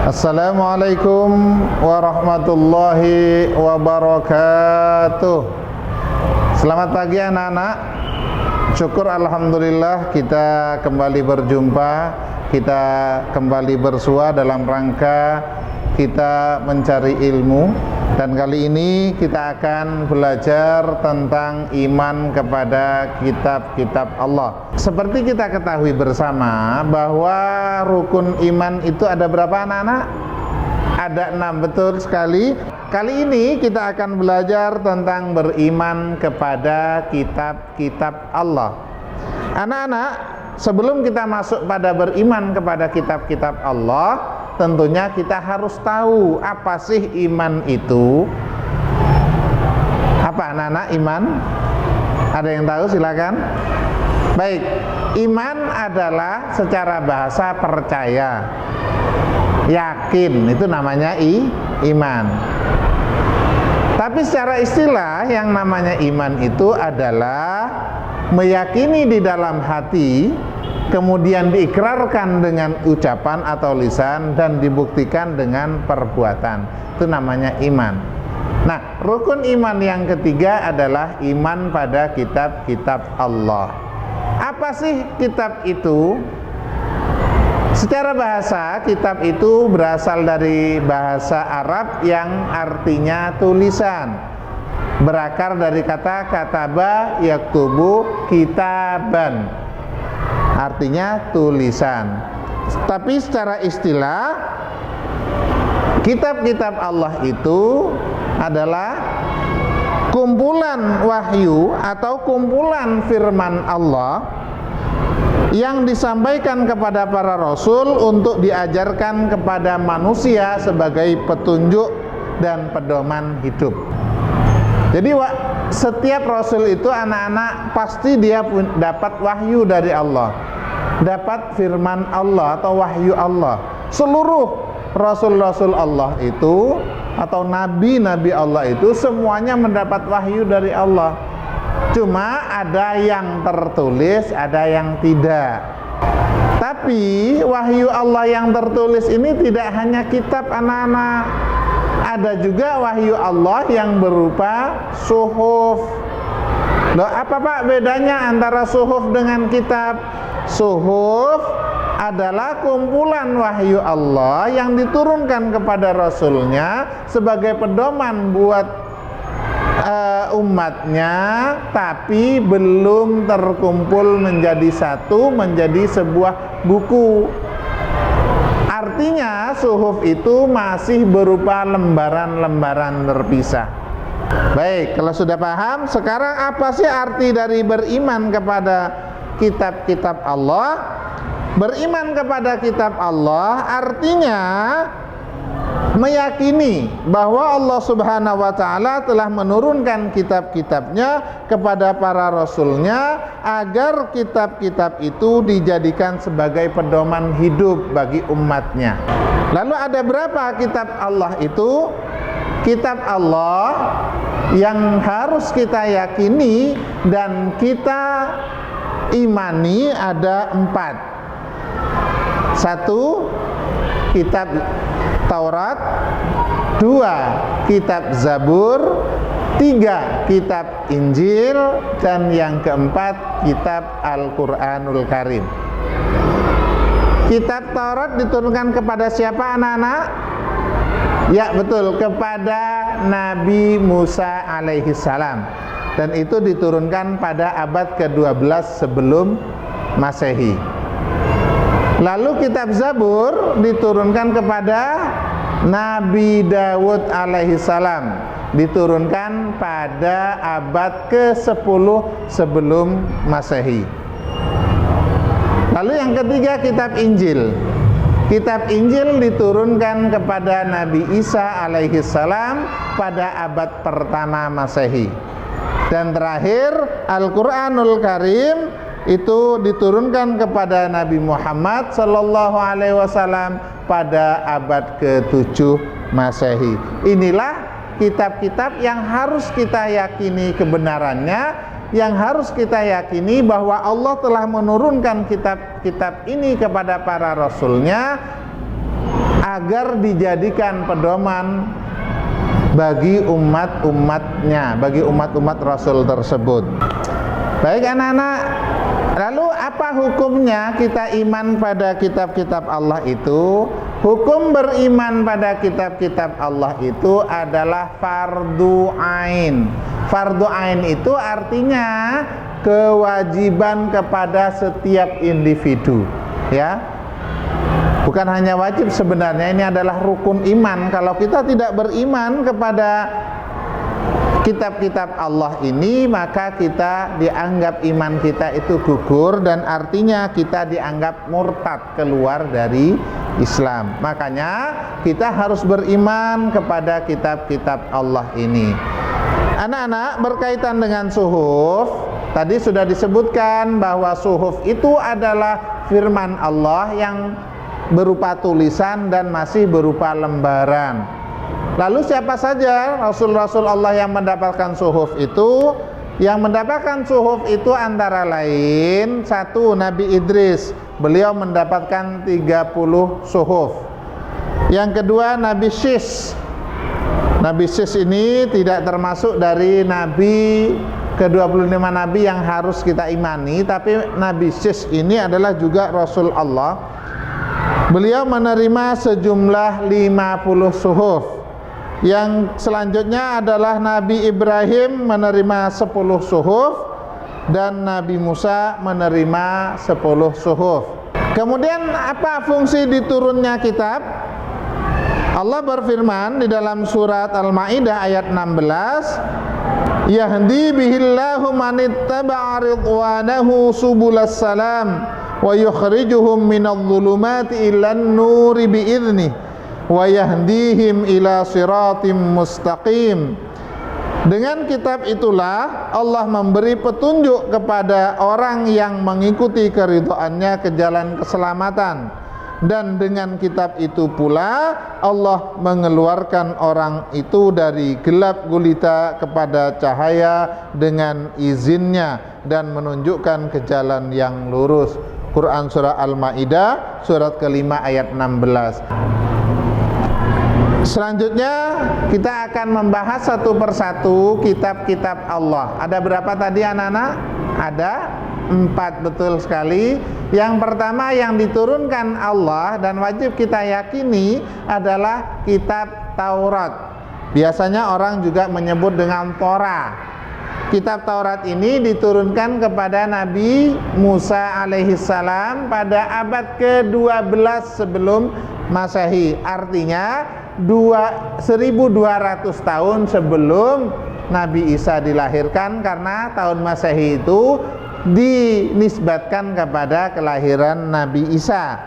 Assalamualaikum warahmatullahi wabarakatuh. Selamat pagi anak-anak. Syukur alhamdulillah kita kembali berjumpa. Kita kembali bersua dalam rangka kita mencari ilmu. Dan kali ini kita akan belajar tentang iman kepada kitab-kitab Allah. Seperti kita ketahui bersama bahwa rukun iman itu ada berapa anak-anak? Ada 6, betul sekali. Kali ini kita akan belajar tentang beriman kepada kitab-kitab Allah. Anak-anak, sebelum kita masuk pada beriman kepada kitab-kitab Allah, tentunya kita harus tahu apa sih iman itu. Apa anak-anak iman? Ada yang tahu? Silakan. Baik, iman adalah secara bahasa percaya, yakin, itu namanya iman. Tapi secara istilah yang namanya iman itu adalah meyakini di dalam hati, kemudian diikrarkan dengan ucapan atau lisan dan dibuktikan dengan perbuatan. Itu namanya iman. Nah, rukun iman yang ketiga adalah iman pada kitab-kitab Allah. Apa sih kitab itu? Secara bahasa, kitab itu berasal dari bahasa Arab yang artinya tulisan. Berakar dari kata kataba yaktubu kitaban, artinya tulisan. Tapi secara istilah, kitab-kitab Allah itu adalah kumpulan wahyu atau kumpulan firman Allah yang disampaikan kepada para rasul untuk diajarkan kepada manusia sebagai petunjuk dan pedoman hidup. Jadi setiap rasul itu anak-anak pasti dia dapat wahyu dari Allah, dapat firman Allah atau wahyu Allah. Seluruh rasul-rasul Allah itu atau nabi-nabi Allah itu semuanya mendapat wahyu dari Allah. Cuma ada yang tertulis, ada yang tidak. Tapi wahyu Allah yang tertulis ini tidak hanya kitab anak-anak. Ada juga wahyu Allah yang berupa suhuf. Loh, apa Pak bedanya antara suhuf dengan kitab? Suhuf adalah kumpulan wahyu Allah yang diturunkan kepada Rasulnya sebagai pedoman buat umatnya, tapi belum terkumpul menjadi satu, menjadi sebuah buku. Artinya suhuf itu masih berupa lembaran-lembaran terpisah. Baik, kalau sudah paham, sekarang apa sih arti dari beriman kepada kitab-kitab Allah? Beriman kepada kitab Allah artinya meyakini bahwa Allah Subhanahu wa ta'ala telah menurunkan kitab-kitabnya kepada para rasulnya agar kitab-kitab itu dijadikan sebagai pedoman hidup bagi umatnya. Lalu ada berapa kitab Allah itu? Kitab Allah yang harus kita yakini dan kita imani ada 4. 1. Kitab Taurat, 2. Kitab Zabur, 3. Kitab Injil, dan yang keempat kitab Al-Quranul Karim. Kitab Taurat diturunkan kepada siapa anak-anak? Ya betul, kepada Nabi Musa alaihissalam. Dan itu diturunkan pada abad ke-12 sebelum Masehi. Lalu kitab Zabur diturunkan kepada Nabi Dawud alaihissalam, diturunkan pada abad ke-10 sebelum Masehi. Lalu yang ketiga kitab Injil. Kitab Injil diturunkan kepada Nabi Isa alaihissalam pada abad pertama Masehi. Dan terakhir Al-Quranul Karim itu diturunkan kepada Nabi Muhammad sallallahu alaihi wasallam pada abad ke-7 Masehi. Inilah kitab-kitab yang harus kita yakini kebenarannya, yang harus kita yakini bahwa Allah telah menurunkan kitab-kitab ini kepada para rasulnya agar dijadikan pedoman bagi umat-umatnya, bagi umat-umat Rasul tersebut. Baik anak-anak, lalu apa hukumnya kita iman pada kitab-kitab Allah itu? Hukum beriman pada kitab-kitab Allah itu adalah fardu ain. Fardu ain itu artinya kewajiban kepada setiap individu, ya. Bukan hanya wajib sebenarnya, ini adalah rukun iman. Kalau kita tidak beriman kepada kitab-kitab Allah ini, maka kita dianggap iman kita itu gugur, dan artinya kita dianggap murtad, keluar dari Islam. Makanya kita harus beriman kepada kitab-kitab Allah ini. Anak-anak, berkaitan dengan suhuf, tadi sudah disebutkan bahwa suhuf itu adalah firman Allah yang berupa tulisan dan masih berupa lembaran. Lalu siapa saja Rasul-Rasul Allah yang mendapatkan suhuf itu? Yang mendapatkan suhuf itu antara lain, satu, Nabi Idris, beliau mendapatkan 30 suhuf. Yang kedua, Nabi Syis. Nabi Syis ini tidak termasuk dari Nabi ke-25 Nabi yang harus kita imani, tapi Nabi Syis ini adalah juga Rasul Allah. Beliau menerima sejumlah 50 suhuf. Yang selanjutnya adalah Nabi Ibrahim menerima 10 suhuf, dan Nabi Musa menerima 10 suhuf. Kemudian apa fungsi diturunnya kitab? Allah berfirman di dalam surat Al-Maidah ayat 16, yahdi bihillahu manittaba'a ridwanahu subulas salam wa yukhrijuhum minadh-dhulumati ilan nuri bi'idhnih wa yahdihim ila siratim mustaqim. Dengan kitab itulah Allah memberi petunjuk kepada orang yang mengikuti keridhaannya ke jalan keselamatan, dan dengan kitab itu pula Allah mengeluarkan orang itu dari gelap gulita kepada cahaya dengan izinnya dan menunjukkan ke jalan yang lurus. Quran surah Al-Maidah surat kelima ayat 16. Selanjutnya kita akan membahas satu persatu kitab-kitab Allah. Ada berapa tadi anak-anak? Ada 4, betul sekali. Yang pertama yang diturunkan Allah dan wajib kita yakini adalah kitab Taurat. Biasanya orang juga menyebut dengan Torah. Kitab Taurat ini diturunkan kepada Nabi Musa alaihissalam pada abad ke-12 sebelum Masehi. Artinya 1200 tahun sebelum Nabi Isa dilahirkan, karena tahun Masehi itu dinisbatkan kepada kelahiran Nabi Isa.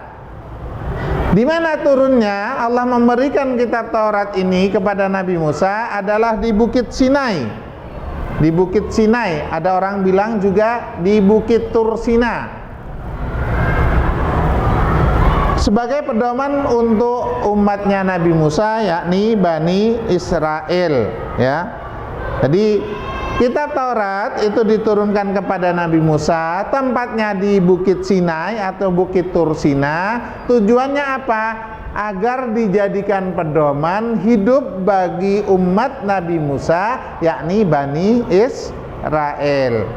Di mana turunnya Allah memberikan kitab Taurat ini kepada Nabi Musa adalah di Bukit Sinai. Di Bukit Sinai, ada orang bilang juga di Bukit Tursina, sebagai pedoman untuk umatnya Nabi Musa, yakni Bani Israel, ya. Jadi kitab Taurat itu diturunkan kepada Nabi Musa, tempatnya di Bukit Sinai atau Bukit Tursina. Tujuannya apa? Agar dijadikan pedoman hidup bagi umat Nabi Musa, yakni Bani Israel.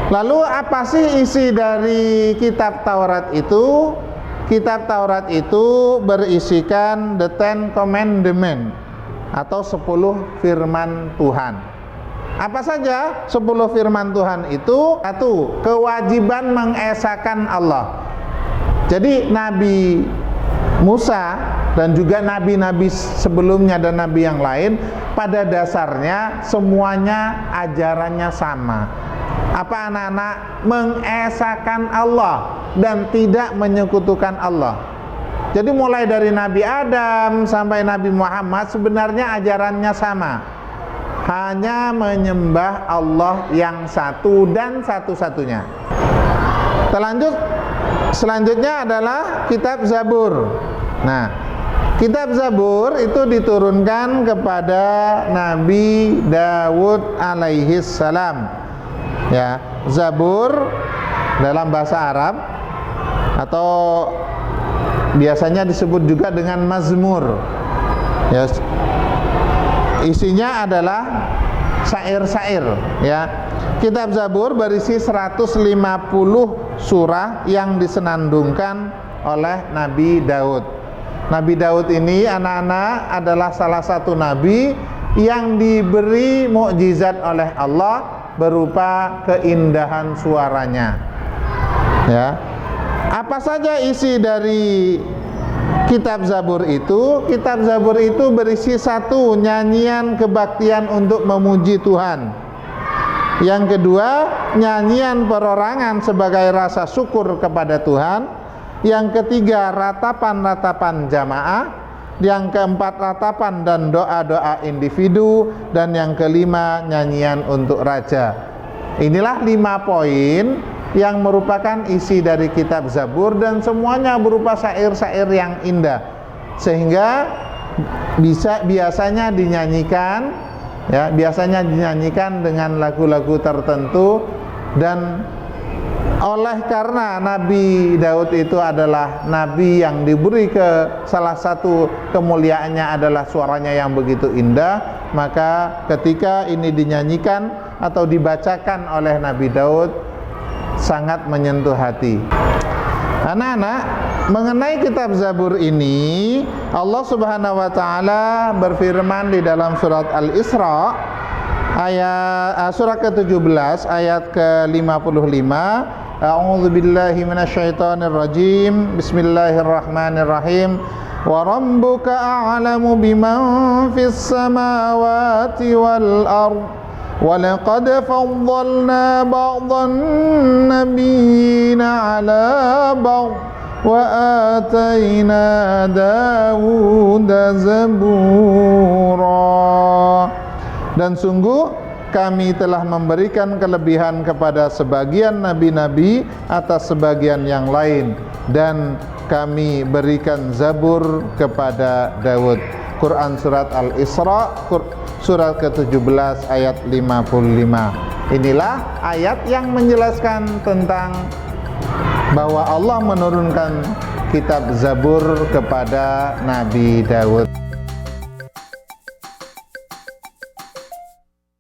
Lalu apa sih isi dari kitab Taurat itu? Kitab Taurat itu berisikan the Ten Commandments atau 10 firman Tuhan. Apa saja 10 firman Tuhan itu? Satu, kewajiban mengesahkan Allah. Jadi Nabi Musa dan juga nabi-nabi sebelumnya dan nabi yang lain pada dasarnya semuanya ajarannya sama. Apa anak-anak? Mengesahkan Allah dan tidak menyekutukan Allah. Jadi mulai dari Nabi Adam sampai Nabi Muhammad sebenarnya ajarannya sama. Hanya menyembah Allah yang satu dan satu-satunya. Selanjutnya adalah kitab Zabur. Nah, kitab Zabur itu diturunkan kepada Nabi Dawud alaihis salam. Ya, Zabur dalam bahasa Arab atau biasanya disebut juga dengan mazmur. Ya, isinya adalah syair-syair, ya. Kitab Zabur berisi 150 surah yang disenandungkan oleh Nabi Daud. Nabi Daud ini anak-anak adalah salah satu nabi yang diberi mukjizat oleh Allah berupa keindahan suaranya. Ya. Apa saja isi dari Kitab Zabur itu? Kitab Zabur itu berisi satu, nyanyian kebaktian untuk memuji Tuhan. Yang kedua, nyanyian perorangan sebagai rasa syukur kepada Tuhan. Yang ketiga, ratapan-ratapan jamaah. Yang keempat, ratapan dan doa-doa individu. Dan yang kelima, nyanyian untuk raja. Inilah 5 poin yang merupakan isi dari kitab Zabur, dan semuanya berupa syair-syair yang indah, sehingga biasanya dinyanyikan, ya, biasanya dinyanyikan dengan lagu-lagu tertentu. Dan oleh karena Nabi Daud itu adalah nabi yang diberi salah satu kemuliaannya adalah suaranya yang begitu indah, maka ketika ini dinyanyikan atau dibacakan oleh Nabi Daud sangat menyentuh hati. Anak-anak, mengenai kitab Zabur ini, Allah Subhanahu wa taala berfirman di dalam surat Al-Isra surat ke-17 ayat ke-55, A'udzu billahi minasyaitonir rajim. Bismillahirrahmanirrahim. Wa rabbuka a'lamu biman fis samawati wal ardh. وَلَقَدْ فَضَّلْنَا بَعْضَ النَّبِيِّينَ عَلَى بَعْضٍ وَآتَيْنَا دَاوُودَ زَبُورًا. Dan sungguh kami telah memberikan kelebihan kepada sebagian nabi-nabi atas sebagian yang lain, dan kami berikan Zabur kepada Daud. Quran surat Al-Isra surat ke-17 ayat 55. Inilah ayat yang menjelaskan tentang bahwa Allah menurunkan kitab Zabur kepada Nabi Daud.